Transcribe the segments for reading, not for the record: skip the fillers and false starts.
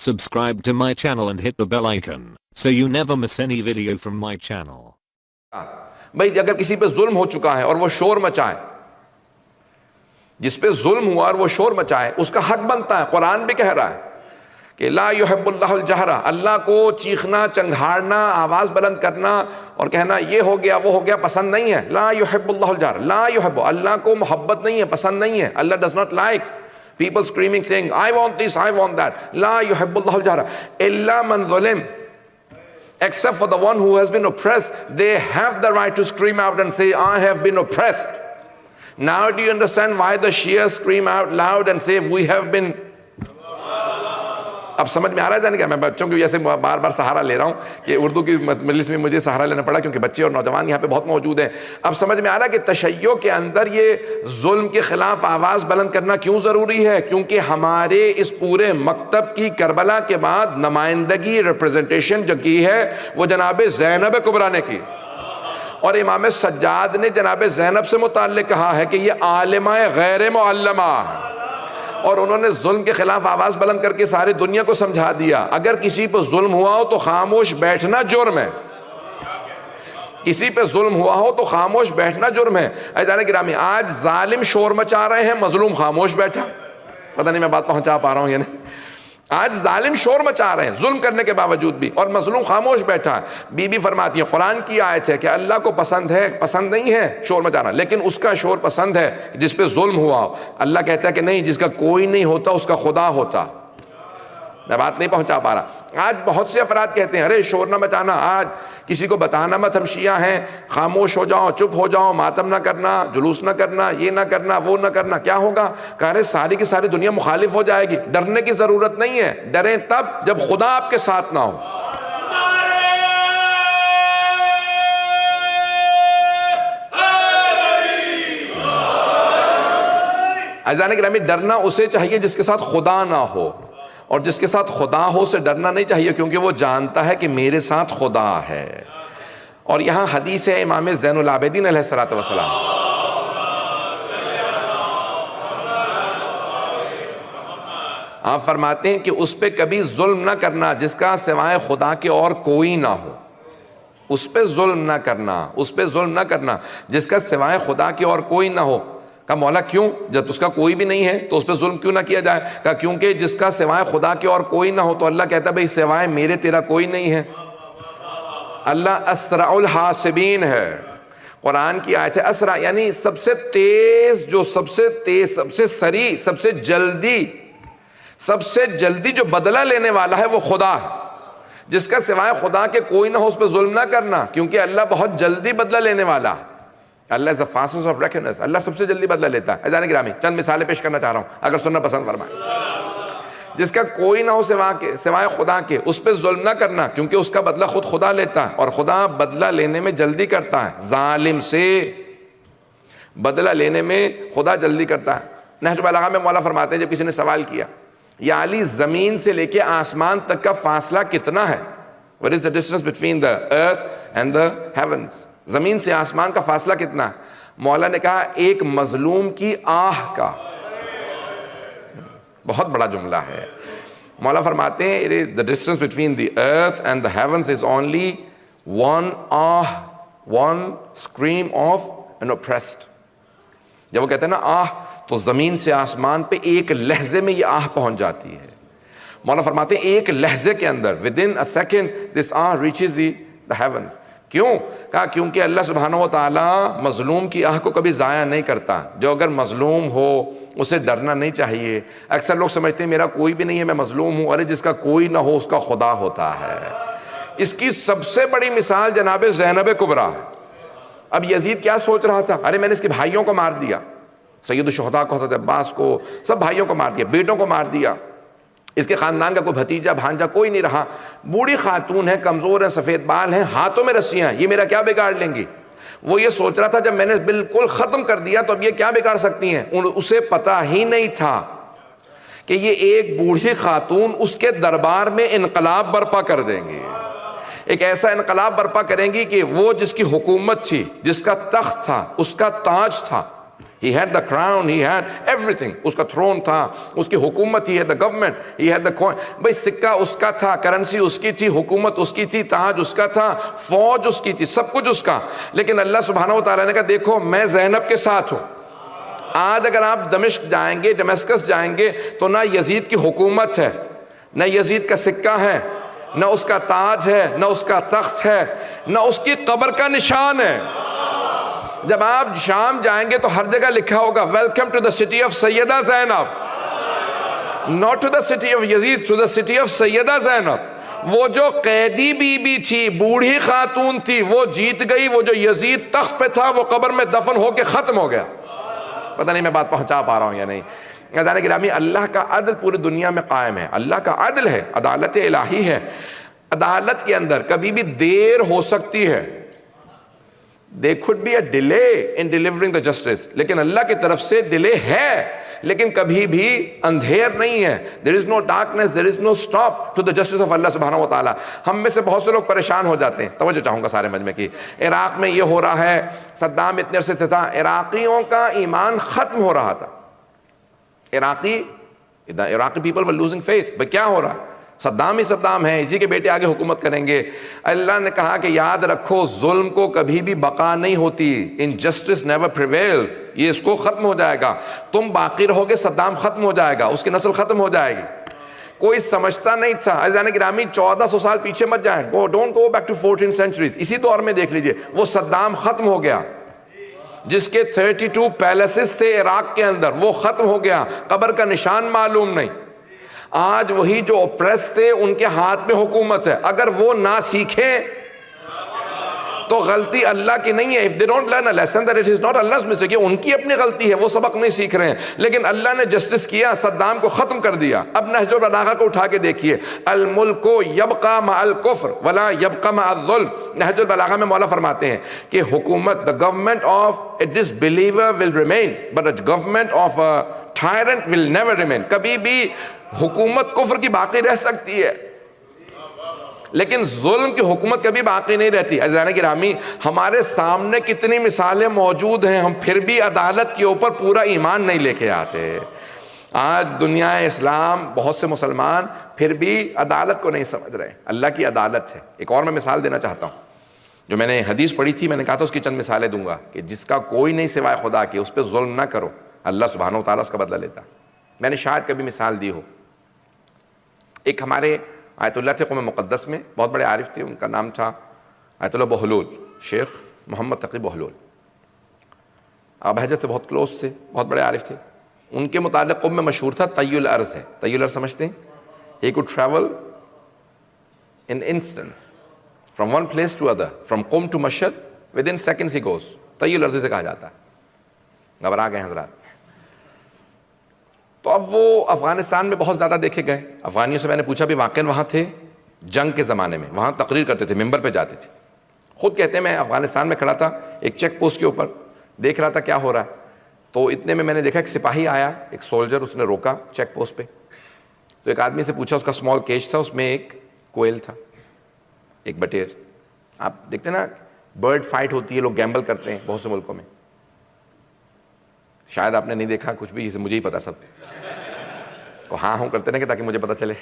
Subscribe to my channel and hit the bell icon so you never miss any video from my channel. بھائی اگر کسی پہ ظلم ہو چکا ہے اور وہ شور مچائے، جس پہ ظلم ہوا اور وہ شور مچائے، اس کا حق بنتا ہے. قرآن بھی کہہ رہا ہے کہ لا یحب اللہ الجہر، اللہ کو چیخنا، چنگھاڑنا، آواز بلند کرنا اور کہنا یہ ہو گیا وہ ہو گیا پسند نہیں ہے. لا یحب اللہ الجہر، لا یحب، اللہ کو محبت نہیں ہے، پسند نہیں ہے. اللہ does not like people screaming saying I want this, I want that. لا یحب اللہ الجہر الا من ظلم، except for the one who has been oppressed. They have the right to scream out and say I have been oppressed. Now do you understand why the Shias scream out loud and say we have been. اب سمجھ میں آ رہا ہے کیا؟ میں بچوں کی وجہ سے بار بار سہارا لے رہا ہوں کہ اردو کی مجلس میں مجھے سہارا لینا پڑا کیونکہ بچے اور نوجوان یہاں پہ بہت موجود ہیں. اب سمجھ میں آ رہا ہے کہ تشیع کے اندر یہ ظلم کے خلاف آواز بلند کرنا کیوں ضروری ہے؟ کیونکہ ہمارے اس پورے مکتب کی کربلا کے بعد نمائندگی، ریپریزنٹیشن جو کی ہے وہ جناب زینب کبریٰ نے کی، اور امام سجاد نے جناب زینب سے متعلق کہا ہے کہ یہ عالمہ غیر معلمہ، اور انہوں نے ظلم کے خلاف آواز بلند کر کے ساری دنیا کو سمجھا دیا اگر کسی پہ ظلم ہوا ہو تو خاموش بیٹھنا جرم ہے. کسی پہ ظلم ہوا ہو تو خاموش بیٹھنا جرم ہے. عزیزان گرامی، آج ظالم شور مچا رہے ہیں، مظلوم خاموش بیٹھا. پتہ نہیں میں بات پہنچا پا رہا ہوں یا نہیں. آج ظالم شور مچا رہے ہیں ظلم کرنے کے باوجود بھی، اور مظلوم خاموش بیٹھا ہے. بی بی فرماتی ہیں، قرآن کی آیت ہے کہ اللہ کو پسند ہے، پسند نہیں ہے شور مچانا، لیکن اس کا شور پسند ہے جس پہ ظلم ہوا ہو. اللہ کہتا ہے کہ نہیں، جس کا کوئی نہیں ہوتا اس کا خدا ہوتا. میں بات نہیں پہنچا پا رہا. آج بہت سے افراد کہتے ہیں ارے شور نہ مچانا، آج کسی کو بتانا مت ہم شیعہ ہیں، خاموش ہو جاؤ، چپ ہو جاؤ، ماتم نہ کرنا، جلوس نہ کرنا، یہ نہ کرنا، وہ نہ کرنا. کیا ہوگا؟ کہہ رہے ساری کی ساری دنیا مخالف ہو جائے گی. ڈرنے کی ضرورت نہیں ہے، ڈریں تب جب خدا آپ کے ساتھ نہ ہو. عزیزان گرامی، ڈرنا اسے چاہیے جس کے ساتھ خدا نہ ہو، اور جس کے ساتھ خدا ہو سے ڈرنا نہیں چاہیے، کیونکہ وہ جانتا ہے کہ میرے ساتھ خدا ہے. اور یہاں حدیث ہے امام زین العابدین علیہ السلام، آپ فرماتے ہیں کہ اس پہ کبھی ظلم نہ کرنا جس کا سوائے خدا کے اور کوئی نہ ہو. اس پہ ظلم نہ کرنا، اس پہ ظلم نہ کرنا جس کا سوائے خدا کے اور کوئی نہ ہو. کہا مولا کیوں؟ جب اس کا کوئی بھی نہیں ہے تو اس پہ ظلم کیوں نہ کیا جائے؟ کہا کیونکہ جس کا سوائے خدا کے اور کوئی نہ ہو تو اللہ کہتا ہے بھئی سوائے میرے تیرا کوئی نہیں ہے. اللہ اسرع الحاسبین ہے. قرآن کی آیت ہے اسرع یعنی سب سے تیز، جو سب سے تیز، سب سے سریع، سب سے جلدی جو بدلہ لینے والا ہے وہ خدا ہے. جس کا سوائے خدا کے کوئی نہ ہو اس پہ ظلم نہ کرنا، کیونکہ اللہ بہت جلدی بدلہ لینے والا ہے. اللہ is the fastest of reckoners. اللہ سب سے جلدی بدلہ لیتا ہے. عزیزان گرامی، چند مثالیں پیش کرنا چاہ رہا ہوں اگر سننا پسند فرمائیں. جس کا کوئی نہ ہو سوائے خدا کے، اس پہ ظلم نہ کرنا، کیونکہ اس کا بدلہ خود خدا لیتا ہے، اور خدا بدلہ لینے میں جلدی کرتا ہے. ظالم سے بدلہ لینے میں خدا جلدی کرتا ہے. نہج البلاغہ میں مولا فرماتے ہیں، جب کسی نے سوال کیا یا علی زمین سے لے کے آسمان تک کا فاصلہ کتنا ہے؟ What is the distance between the earth and the heavens? زمین سے آسمان کا فاصلہ کتنا ہے؟ مولا نے کہا ایک مظلوم کی آہ کا. بہت بڑا جملہ ہے. مولا فرماتے ہیں the distance between the earth and the heavens is only one ah, one scream of an oppressed. جب وہ کہتے ہیں نا آہ، تو زمین سے آسمان پہ ایک لحظے میں یہ آہ پہنچ جاتی ہے. مولا فرماتے ہیں ایک لحظے کے اندر within a second this ah reaches the heavens. کیوں؟ کہا کیونکہ اللہ سبحانہ و تعالیٰ مظلوم کی آہ کو کبھی ضائع نہیں کرتا. جو اگر مظلوم ہو اسے ڈرنا نہیں چاہیے. اکثر لوگ سمجھتے ہیں میرا کوئی بھی نہیں ہے، میں مظلوم ہوں. ارے جس کا کوئی نہ ہو اس کا خدا ہوتا ہے. اس کی سب سے بڑی مثال جناب زینب کبریٰ ہے. اب یزید کیا سوچ رہا تھا؟ ارے میں نے اس کے بھائیوں کو مار دیا، سید الشہداء کو، حضرت عباس کو، سب بھائیوں کو مار دیا، بیٹوں کو مار دیا. اس کے خاندان کا کوئی بھتیجا بھانجا کوئی نہیں رہا. بوڑھی خاتون ہے، کمزور ہیں، سفید بال ہیں، ہاتھوں میں رسیاں ہیں، یہ میرا کیا بگاڑ لیں گی؟ وہ یہ سوچ رہا تھا جب میں نے بالکل ختم کر دیا تو اب یہ کیا بگاڑ سکتی ہیں؟ اسے پتہ ہی نہیں تھا کہ یہ ایک بوڑھی خاتون اس کے دربار میں انقلاب برپا کر دیں گی. ایک ایسا انقلاب برپا کریں گی کہ وہ جس کی حکومت تھی، جس کا تخت تھا، اس کا تاج تھا، He had the crown, he had everything. اس کا throne تھا, اس کی حکومت, he had the government, he had the coin. بھئی سکہ اس کا تھا, کرنسی اس کی تھی, حکومت اس کی تھی, تاج اس کا تھا, فوج اس کی تھی, سب کچھ اس کا. لیکن اللہ سبحانہ و تعالیٰ نے کہا دیکھو میں زینب کے ساتھ ہوں. آج اگر آپ دمشق جائیں گے, ڈمیسکس جائیں گے, تو نہ یزید کی حکومت ہے, نہ یزید کا سکہ ہے, نہ اس کا تاج ہے, نہ اس کا تخت ہے, نہ اس کی قبر کا نشان ہے. جب آپ شام جائیں گے تو ہر جگہ لکھا ہوگا welcome to the city of Syeda Zainab, not to the city of Yazid, to the city of سیدہ زینب. وہ جو قیدی بی بی تھی, بوڑھی خاتون تھی, وہ جیت گئی. وہ جو یزید تخت پہ تھا وہ قبر میں دفن ہو کے ختم ہو گیا. پتہ نہیں میں بات پہنچا پا رہا ہوں یا نہیں. عزیزان گرامی, اللہ کا عدل پوری دنیا میں قائم ہے. اللہ کا عدل ہے, عدالت الہی ہے. عدالت کے اندر کبھی بھی دیر ہو سکتی ہے. There could be a delay in delivering the justice. لیکن اللہ کی طرف سے ڈیلے ہے, لیکن کبھی بھی اندھیر نہیں ہے. There is no darkness, there is no stop to the justice of Allah سبحانہ و تعالیٰ. ہم میں سے بہت سے لوگ پریشان ہو جاتے ہیں. توجہ چاہوں گا سارے مجمع کی. عراق میں یہ ہو رہا ہے, صدام اتنے عرصے سے تھا, عراقیوں کا ایمان ختم ہو رہا تھا. عراقی people were losing faith. بھئی کیا ہو رہا ہے؟ صدام ہی صدام ہے, اسی کے بیٹے آگے حکومت کریں گے. اللہ نے کہا کہ یاد رکھو ظلم کو کبھی بھی بقا نہیں ہوتی. injustice never prevails. یہ اس کو ختم ہو جائے گا. تم باقی رہو گے, صدام ختم ہو جائے گا, اس کی نسل ختم ہو جائے گی. کوئی سمجھتا نہیں تھا. عزیزان گرامی 1400 سال پیچھے مت جائیں, don't go back to 14th centuries. اسی دور میں دیکھ لیجئے, وہ صدام ختم ہو گیا. جس کے 32 پیلسز تھے عراق کے اندر, وہ ختم ہو گیا. قبر کا نشان معلوم نہیں. آج وہی جو اوپریس تھے ان کے ہاتھ میں حکومت ہے. اگر وہ نہ سیکھیں تو غلطی اللہ کی نہیں ہے. If they don't learn a lesson that it is not Allah's mistake, یہ ان کی اپنی غلطی ہے, وہ سبق نہیں سیکھ رہے ہیں. لیکن اللہ نے جسٹس کیا, صدام کو ختم کر دیا. اب نہج البلاغہ کو اٹھا کے دیکھیے, الملک یبقى مع الکفر ولا يبقى مع الظلم. نہج البلاغہ میں مولا فرماتے ہیں کہ حکومت, the government of a disbeliever will remain, but the government of a tyrant will never remain. کبھی بھی حکومت کفر کی باقی رہ سکتی ہے, لیکن ظلم کی حکومت کبھی باقی نہیں رہتی. عزیزان گرامی, ہمارے سامنے کتنی مثالیں موجود ہیں, ہم پھر بھی عدالت کے اوپر پورا ایمان نہیں لے کے آتے. آج دنیا اسلام, بہت سے مسلمان پھر بھی عدالت کو نہیں سمجھ رہے. اللہ کی عدالت ہے. ایک اور میں مثال دینا چاہتا ہوں, جو میں نے حدیث پڑھی تھی, میں نے کہا تھا اس کی چند مثالیں دوں گا کہ جس کا کوئی نہیں سوائے خدا کے, اس پہ ظلم نہ کرو, اللہ سبحانہ و تعالیٰ اس کا بدلہ لیتا. میں نے شاید کبھی مثال دی ہو. ایک ہمارے آیت اللہ تھے قوم مقدس میں, بہت بڑے عارف تھے, ان کا نام تھا آیت اللہ بہلول, شیخ محمد تقی بہلول. ابو حجر سے بہت کلوز تھے, بہت بڑے عارف تھے. ان کے متعلق قوم میں مشہور تھا طی الارض ہے. طی الارض سمجھتے ہیں؟ He could travel in instants from one place to other, from Qum to Mashhad, within seconds he goes. طی الارض سے کہا جاتا ہے. گھبرا گئے حضرات. تو اب وہ افغانستان میں بہت زیادہ دیکھے گئے. افغانیوں سے میں نے پوچھا بھی, واقعاً وہاں تھے جنگ کے زمانے میں, وہاں تقریر کرتے تھے, ممبر پہ جاتے تھے. خود کہتے ہیں میں افغانستان میں کھڑا تھا, ایک چیک پوسٹ کے اوپر دیکھ رہا تھا کیا ہو رہا ہے. تو اتنے میں نے دیکھا ایک سپاہی آیا, ایک سولجر, اس نے روکا چیک پوسٹ پہ. تو ایک آدمی سے پوچھا, اس کا اسمال کیج تھا, اس میں ایک کوئل تھا, ایک بٹیر. آپ دیکھتے ہیں نا برڈ فائٹ ہوتی ہے, لوگ گیمبل کرتے ہیں بہت سے ملکوں میں. شاید آپ نے نہیں دیکھا کچھ بھی, مجھے ہی پتا سب. ہاں ہوں کرتے نا کہ تاکہ مجھے پتا چلے.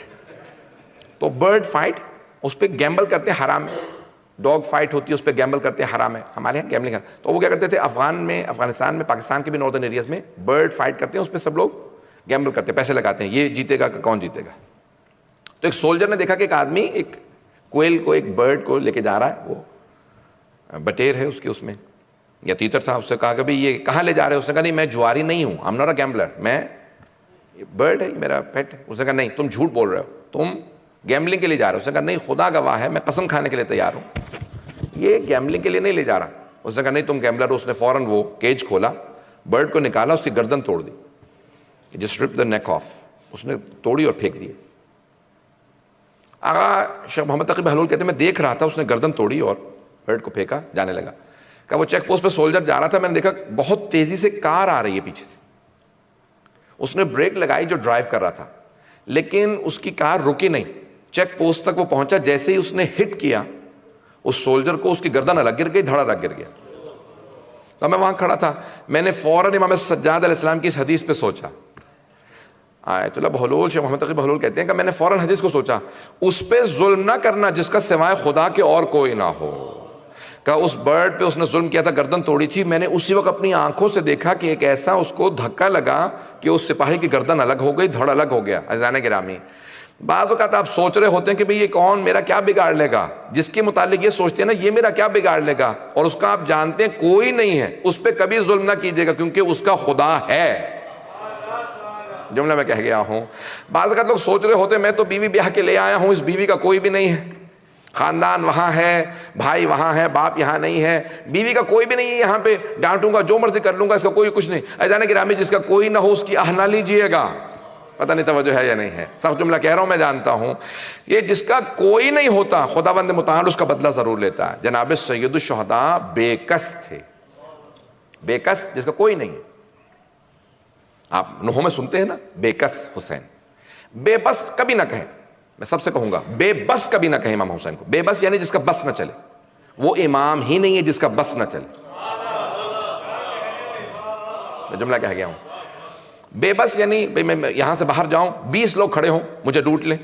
تو برڈ فائٹ, اس پہ گیمبل کرتے ہیں حرام ہے. ڈاگ فائٹ ہوتی ہے, اس پہ گیمبل کرتے ہیں حرام ہے. ہمارے یہاں گیمبلنگ ہے. تو وہ کیا کرتے تھے, افغانستان میں, پاکستان کے بھی ناردرن ایریاز میں برڈ فائٹ کرتے ہیں, اس پہ سب لوگ گیمبل کرتے ہیں, پیسے لگاتے ہیں, یہ جیتے گا کہ کون جیتے گا. تو ایک سولجر نے دیکھا کہ ایک آدمی ایک کوئل کو, ایک برڈ کو لے کے جا رہا ہے, وہ بٹیر ہے اس کے, اس میں یا تیتر تھا. اس سے کہا کہ بھائی یہ کہاں لے جا رہے ہو؟ اس نے کہا نہیں میں جواری نہیں ہوں, I am not a gambler, میں برڈ ہے میرا پیٹ. اس نے کہا نہیں تم جھوٹ بول رہے ہو, تم گیمبلنگ کے لیے جا رہے ہو. اس نے کہا نہیں خدا گواہ ہے میں قسم کھانے کے لیے تیار ہوں, یہ گیمبلنگ کے لیے نہیں لے جا رہا. اس نے کہا نہیں تم گیمبلر ہو. اس نے فوراً وہ کیج کھولا, برڈ کو نکالا, اس کی گردن توڑ دی, just Ripa the neck of. اس نے توڑی اور پھینک دی. آغا شیخ محمد تقی بہلول کہتے ہیں میں دیکھ رہا تھا, اس نے گردن توڑی اور برڈ کو پھینکا, جانے لگا. کہ وہ چیک پوسٹ پہ سولجر جا رہا تھا, میں نے دیکھا بہت تیزی سے کار آ رہی ہے پیچھے سے. اس نے بریک لگائی جو ڈرائیو کر رہا تھا, لیکن اس کی کار رکی نہیں. چیک پوسٹ تک وہ پہنچا, جیسے ہی اس نے ہٹ کیا اس سولجر کو, اس کی گردن الگ گر گئی, دھڑا الگ گر گیا. تو میں وہاں کھڑا تھا, میں نے فوراً امام سجاد علیہ السلام کی اس حدیث پہ سوچا. آیت اللہ بہلول, شیخ محمد تقی بہلول کہتے ہیں کہ میں نے فوراً حدیث کو سوچا, اس پہ ظلم نہ کرنا جس کا سوائے خدا کے اور کوئی نہ ہو. کہ اس برڈ پہ اس نے ظلم کیا تھا, گردن توڑی تھی, میں نے اسی وقت اپنی آنکھوں سے دیکھا کہ ایک ایسا اس کو دھکا لگا کہ اس سپاہی کی گردن الگ ہو گئی, دھڑ الگ ہو گیا. عزیزان گرامی, بعض اوقات آپ سوچ رہے ہوتے ہیں کہ بھئی یہ کون میرا کیا بگاڑ لے گا, جس کے متعلق یہ سوچتے ہیں نا یہ میرا کیا بگاڑ لے گا, اور اس کا آپ جانتے ہیں کوئی نہیں ہے, اس پہ کبھی ظلم نہ کیجیے گا کیونکہ اس کا خدا ہے. جملہ میں کہہ گیا ہوں. بعض اوقات لوگ سوچ رہے ہوتے ہیں میں تو بیوی بیاہ کے لے آیا ہوں, اس بیوی کا کوئی بھی نہیں ہے, خاندان وہاں ہے, بھائی وہاں ہے, باپ یہاں نہیں ہے, بیوی کا کوئی بھی نہیں ہے یہاں پہ, ڈانٹوں گا جو مرضی کر لوں گا, اس کا کوئی کچھ نہیں. عزیزان گرامی, جس کا کوئی نہ ہو اس کی آہ نہ لیجیے گا. پتہ نہیں توجہ ہے یا نہیں ہے, سخت جملہ کہہ رہا ہوں میں جانتا ہوں. یہ جس کا کوئی نہیں ہوتا خداوند متعال اس کا بدلہ ضرور لیتا ہے. جناب سید الشہداء بے کس تھے, بے کس جس کا کوئی نہیں ہے. آپ نحو میں سنتے ہیں نا, بے کس حسین. بے بس کبھی نہ کہیں, میں سب سے کہوں گا بے بس کبھی نہ کہیں امام حسین کو. بے بس یعنی جس کا بس نہ چلے, وہ امام ہی نہیں ہے جس کا بس نہ چلے. میں جملہ کہہ گیا ہوں. بے بس یعنی میں یہاں سے باہر جاؤں, 20 لوگ کھڑے ہوں, مجھے لوٹ لیں.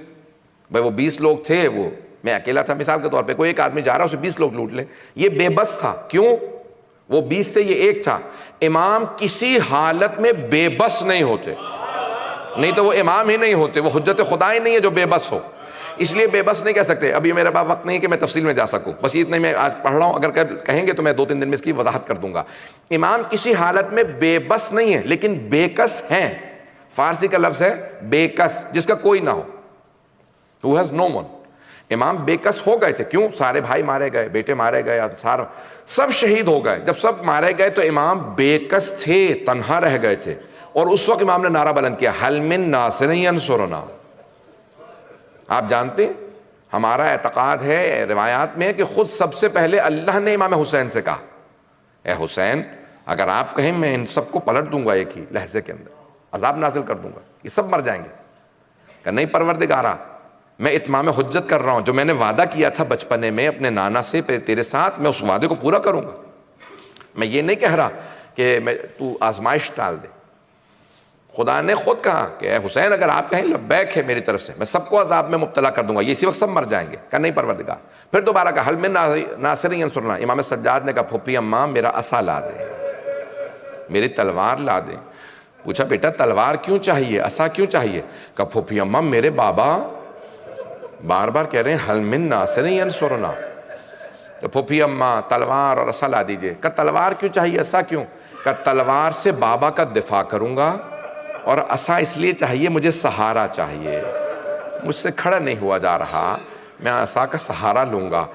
بھائی وہ 20 لوگ تھے, وہ میں اکیلا تھا مثال کے طور پہ, کوئی ایک آدمی جا رہا, اسے 20 لوگ لوٹ لیں. یہ بے بس تھا. کیوں؟ وہ 20 سے یہ ایک تھا. امام کسی حالت میں بے بس نہیں ہوتے, نہیں تو وہ امام ہی نہیں ہوتے, وہ حجت خدا ہی نہیں ہے جو بے بس ہو. اس لیے بے بس نہیں کہہ سکتے. ابھی میرے پاس وقت نہیں کہ میں تفصیل میں جا سکوں, بس اتنے میں آج پڑھ رہا ہوں, اگر کہیں گے تو میں 2-3 دن میں اس کی وضاحت کر دوں گا. امام کسی حالت میں بے بس نہیں ہے لیکن بے کس ہیں. فارسی کا لفظ ہے بے کس, جس کا کوئی نہ ہو, who has no one. امام بے کس ہو گئے تھے. کیوں؟ سارے بھائی مارے گئے, بیٹے مارے گئے, سب شہید ہو گئے. جب سب مارے گئے تو امام بے کس تھے, تنہا رہ گئے تھے. اور اس وقت امام نے نعرہ بلند کیا, حل من ناصر ینصرنا. آپ جانتے ہیں ہمارا اعتقاد ہے, روایات میں ہے کہ خود سب سے پہلے اللہ نے امام حسین سے کہا, اے حسین اگر آپ کہیں میں ان سب کو پلٹ دوں گا ایک ہی لہجے کے اندر, عذاب نازل کر دوں گا, یہ سب مر جائیں گے. کہ نہیں پروردگارا, میں اتمام حجت کر رہا ہوں, جو میں نے وعدہ کیا تھا بچپنے میں اپنے نانا سے تیرے ساتھ, میں اس وعدے کو پورا کروں گا. میں یہ نہیں کہہ رہا کہ تو آزمائش ٹال دے. خدا نے خود کہا کہ اے حسین اگر آپ کہیں لبیک ہے میری طرف سے, میں سب کو عذاب میں مبتلا کر دوں گا, یہ اسی وقت سب مر جائیں گے. کہ نہیں پروردگار. پھر دوبارہ کہا حل من ناصر ینصرنا. امام سجاد نے کہا پھوپھی اماں میرا عصا لا دیں, میری تلوار لا دیں. پوچھا بیٹا تلوار کیوں چاہیے, عصا کیوں چاہیے؟ کہا پھوپھی اماں میرے بابا بار بار کہہ رہے ہیں حل من ناصر ینصرنا, تو پھوپھی اماں تلوار اور عصا لا دیجئے. کہا تلوار کیوں چاہیے, عصا کیوں؟ کہا تلوار سے بابا کا دفاع کروں گا, اور عصا اس لیے چاہیے مجھے سہارا چاہیے, مجھ سے کھڑا نہیں ہوا جا رہا, میں عصا کا سہارا لوں گا.